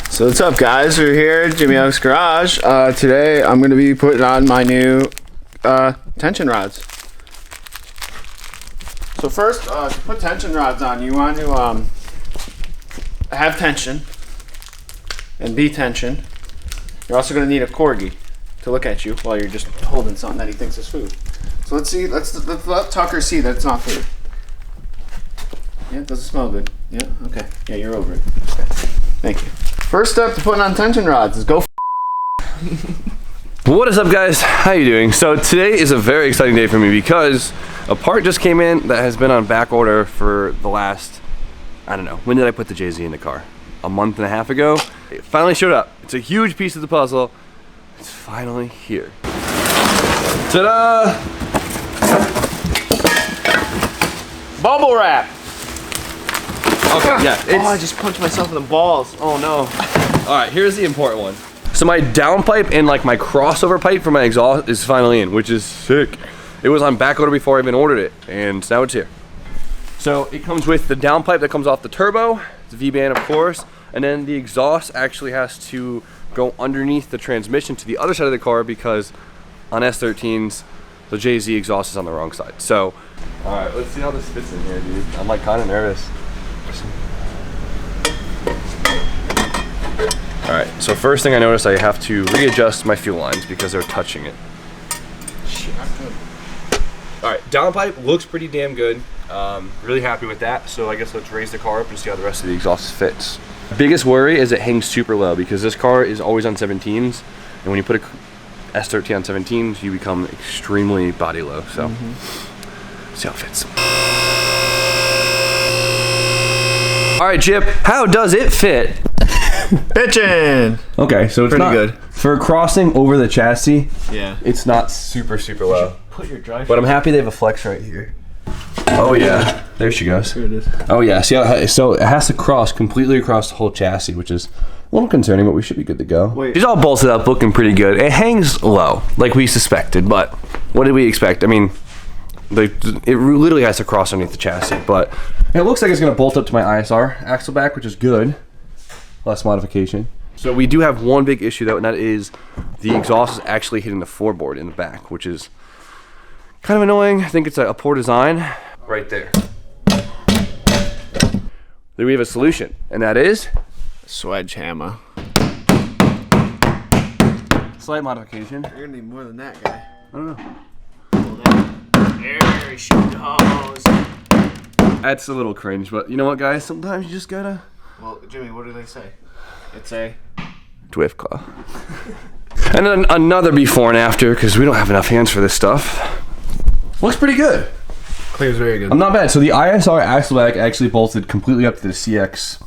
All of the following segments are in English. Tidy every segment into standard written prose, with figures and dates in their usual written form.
So what's up, guys? We're here at Jimmy Oak's garage. Today I'm going to be putting on my new tension rods. So first, to put tension rods on, you want to have tension and be tension. You're also going to need a corgi to look at you while you're just holding something that he thinks is food. So let's see. Let's let Tucker see that it's not food. Yeah, it doesn't smell good. Yeah. Okay. Yeah, you're over it. Okay. Thank you. First step to putting on tension rods is go What is up, guys? How you doing? So today is a very exciting day for me because a part just came in that has been on back order for the last, I don't know, when did I put the Jay-Z in the car? A month and a half ago. It finally showed up. It's a huge piece of the puzzle. It's finally here. Ta-da! bubble wrap. Okay, yeah. Oh, I just punched myself in the balls. Oh no. All right, here's the important one. So my downpipe and like my crossover pipe for my exhaust is finally in, which is sick. It was on back order before I even ordered it, and now it's here. So it comes with the downpipe that comes off the turbo, the V-band of course, and then the exhaust actually has to go underneath the transmission to the other side of the car because on S13s, the Jay-Z exhaust is on the wrong side. So, all right, let's see how this fits in here, dude. I'm like kind of nervous. All right, so first thing I noticed, I have to readjust my fuel lines because they're touching it. All right, downpipe looks pretty damn good. Really happy with that. So I guess let's raise the car up and see how the rest of the exhaust fits. Biggest worry is it hangs super low because this car is always on 17s, and when you put a S13 on 17s, you become extremely body low. So see how it fits. All right, Chip, how does it fit? Bitchin'. Okay, so it's pretty not good for crossing over the chassis. Yeah, it's not super low. Put your drive. But I'm happy they have a flex right here. Oh yeah, there she goes. Here it is. Oh yeah, see how so it has to cross completely across the whole chassis, which is a little concerning, but we should be good to go. Wait. She's all bolted up, looking pretty good. It hangs low, like we suspected, but what did we expect? I mean, it literally has to cross underneath the chassis, but it looks like it's gonna bolt up to my ISR axle back, which is good. Less modification. So we do have one big issue though, and that is the exhaust is actually hitting the floorboard in the back, which is kind of annoying. I think it's a poor design. Right there. Then we have a solution, and that is Sledgehammer. slight modification. You're gonna need more than that, guy. I don't know. There she goes. That's a little cringe, but you know what, guys? Sometimes you just gotta. Well, Jimmy, what do they say? It's a Dwift claw. And then another before and after, because we don't have enough hands for this stuff. Looks pretty good. clears very good. I'm not bad. So the ISR axle back actually bolted completely up to the CX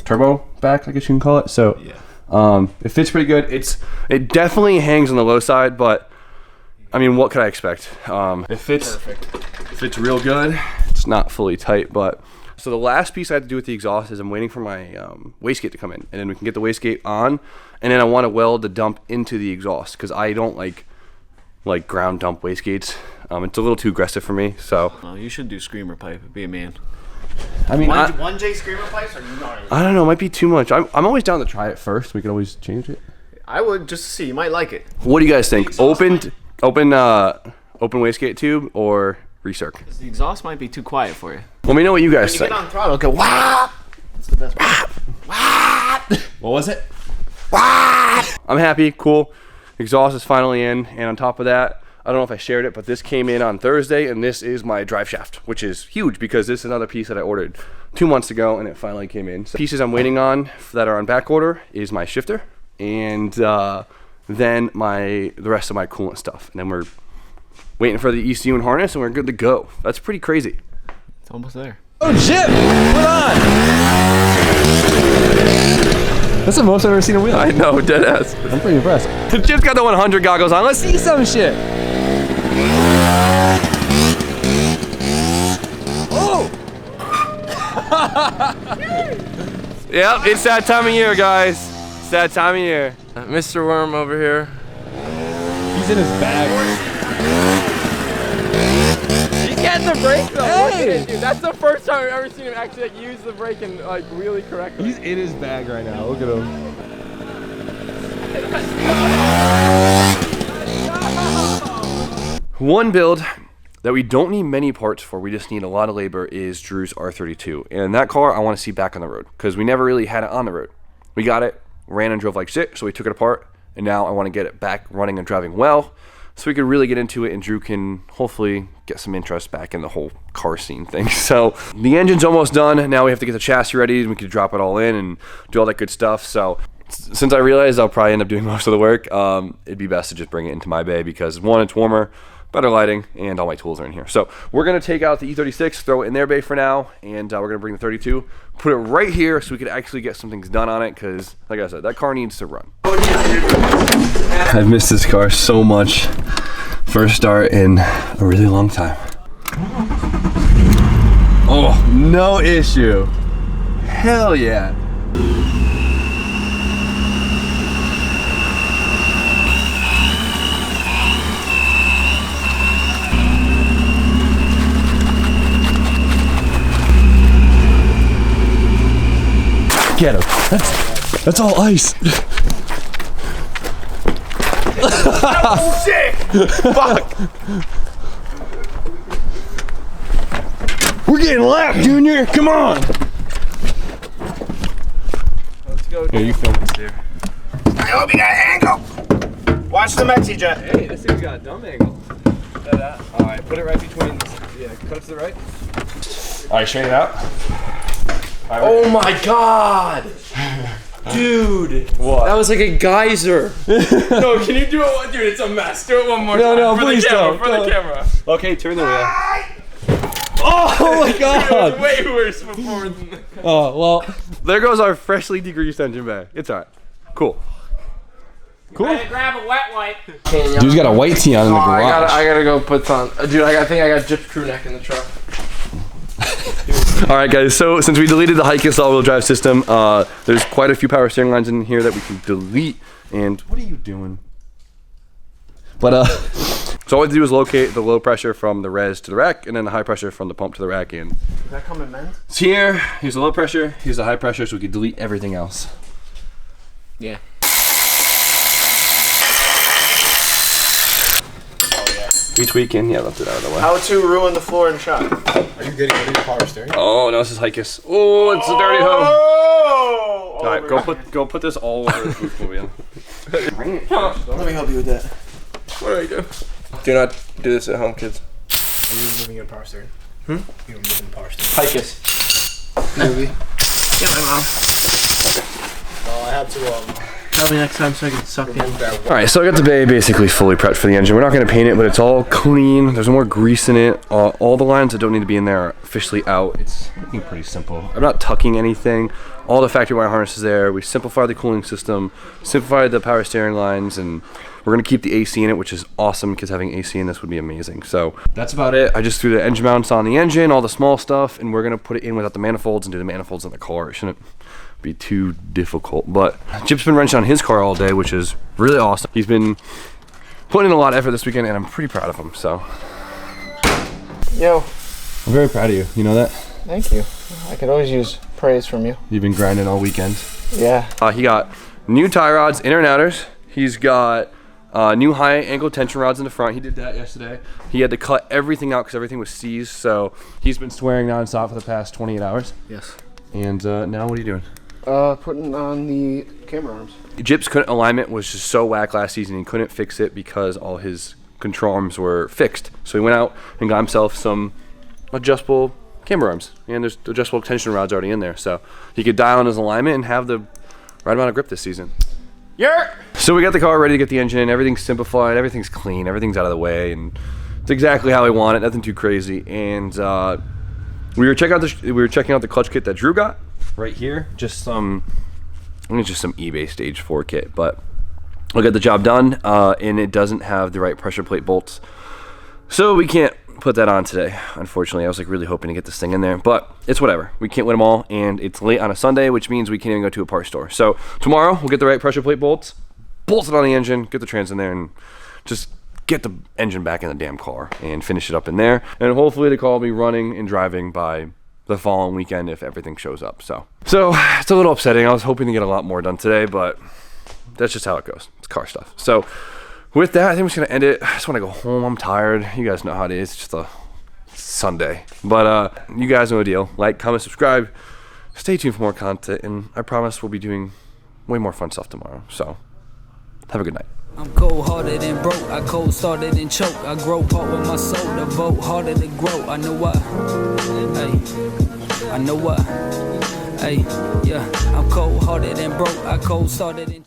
turbo back, I guess you can call it. So yeah, it fits pretty good. It definitely hangs on the low side, but I mean, what could I expect? It fits. Perfect. It fits real good. It's not fully tight, but. So the last piece I have to do with the exhaust is I'm waiting for my wastegate to come in, and then we can get the wastegate on, and then I want to weld the dump into the exhaust because I don't like ground dump wastegates. It's a little too aggressive for me. So you should do screamer pipe. Be a man. I mean, one J screamer pipes or not? I don't know. It might be too much. I'm always down to try it first. We can always change it. I would just to see. You might like it. What do you guys think? Open wastegate tube or recirc? The exhaust might be too quiet for you. Let me know what you guys think. Get on throttle, go wah! That's the best part. Wah! What was it? Wah! I'm happy, cool. Exhaust is finally in, and on top of that, I don't know if I shared it, but this came in on Thursday, and this is my drive shaft, which is huge because this is another piece that I ordered 2 months ago, and it finally came in. So pieces I'm waiting on that are on back order is my shifter, and then the rest of my coolant stuff, and then we're waiting for the ECU and harness, and we're good to go. That's pretty crazy. It's almost there. Oh, Chip! Put on! That's the most I've ever seen a wheel. I know, deadass. I'm pretty impressed. Chip's got the 100 goggles on. Let's see some shit. Oh! Yep, it's that time of year, guys. It's that time of year. Mr. Worm over here. He's in his bag. You get had the brake though. Hey! Look at it, dude. That's the first time I've ever seen him actually like use the brake and like really correctly. He's in his bag right now. Look at him. One build that we don't need many parts for, we just need a lot of labor, is Drew's R32. And that car I want to see back on the road because we never really had it on the road. We got it, ran and drove like shit, so we took it apart, and now I want to get it back running and driving well so we could really get into it and Drew can hopefully get some interest back in the whole car scene thing. So the engine's almost done. Now we have to get the chassis ready and we can drop it all in and do all that good stuff. So since I realized I'll probably end up doing most of the work, it'd be best to just bring it into my bay because one, it's warmer, better lighting, and all my tools are in here. So we're gonna take out the E36, throw it in their bay for now, and we're gonna bring the 32, put it right here so we could actually get some things done on it because, like I said, that car needs to run. I've missed this car so much. First start in a really long time. Oh, no issue. Hell yeah. Get him. That's all ice. Oh shit! Fuck. We're getting lapped, Junior. Come on. Let's go. Here, you film this here. I hope you got an angle. Watch the Mexi jet. Hey, this thing's got a dumb angle. All right, put it right between. Yeah, cut to the right. All right, straighten it out. Right, Oh my god! Dude! What? That was like a geyser. No, can you do it? Dude, it's a mess. Do it one more time. No, for please the camera, don't. For the camera. Okay, turn the wheel. Oh my It was god! way worse before than the Oh, well. There goes our freshly degreased engine bay. It's all right. Cool. Cool. grab a wet wipe. Dude's got a white tee on in the garage. I gotta go put on. Dude, I think I got Jip's crew neck in the truck. All right, guys, so since we deleted the Hikis all-wheel drive system, there's quite a few power steering lines in here that we can delete. And what are you doing? But so all we have to do is locate the low pressure from the res to the rack, and then the high pressure from the pump to the rack. And Does that come in men's? it's here. Here's the low pressure. Here's the high pressure, so we can delete everything else. Yeah. Each weekend, yeah, left it out of the way. How to ruin the floor in shop. Are you getting rid of your power steering? Oh no, this is Hikis. Oh, it's a dirty hoe. Oh! All right, go put this all over the food Let me help you with that. What do I do? Do not do this at home, kids. Are you removing your power steering? You're removing the power steering. Hikis. Maybe. Get my mom. Well, I have to Tell me next time so I can suck in. remove that. All right, so I got the bay basically fully prepped for the engine. We're not gonna paint it, but it's all clean. There's no more grease in it. All the lines that don't need to be in there are officially out. It's looking pretty simple. I'm not tucking anything. All the factory wire harness is there. We simplified the cooling system, simplified the power steering lines, and we're gonna keep the AC in it, which is awesome because having AC in this would be amazing. So that's about it. I just threw the engine mounts on the engine, all the small stuff, and we're gonna put it in without the manifolds and do the manifolds in the car. It shouldn't be too difficult. But Chip's been wrenching on his car all day, which is really awesome. He's been putting in a lot of effort this weekend, and I'm pretty proud of him. So Yo, I'm very proud of you. You know that? thank you. I could always use praise from you. You've been grinding all weekend. Yeah. He got new tie rods, inner and outers. He's got new high angle tension rods in the front. He did that yesterday. He had to cut everything out because everything was seized. So he's been swearing nonstop for the past 28 hours. Yes. And now what are you doing? Putting on the camera arms. Jip's alignment was just so whack last season. He couldn't fix it because all his control arms were fixed. So he went out and got himself some adjustable camber arms. And there's adjustable tension rods already in there. So he could dial in his alignment and have the right amount of grip this season. Yeah. So we got the car ready to get the engine in. Everything's simplified. Everything's clean. Everything's out of the way. And it's exactly how I want it. Nothing too crazy. And we were checking out the clutch kit that Drew got right here. Just some eBay Stage 4 kit, but we'll get the job done. And it doesn't have the right pressure plate bolts, so we can't put that on today. Unfortunately, I was like really hoping to get this thing in there, but it's whatever. We can't win them all, and it's late on a Sunday, which means we can't even go to a parts store. So tomorrow we'll get the right pressure plate bolts, bolt it on the engine, get the trans in there, and just get the engine back in the damn car and finish it up in there. And hopefully the car will be running and driving by the following weekend if everything shows up. So it's a little upsetting. I was hoping to get a lot more done today, but that's just how it goes. It's car stuff. So with that, I think I'm just gonna end it. I just want to go home. I'm tired. You guys know how it is. It's just a Sunday. But you guys know the deal. Like, comment, subscribe. Stay tuned for more content, and I promise we'll be doing way more fun stuff tomorrow. So have a good night. I'm cold-hearted and broke, I cold-started and choke. I grow hard with my soul, the vote harder to grow. I know why, hey, I know why, hey, yeah. I'm cold-hearted and broke, I cold-started and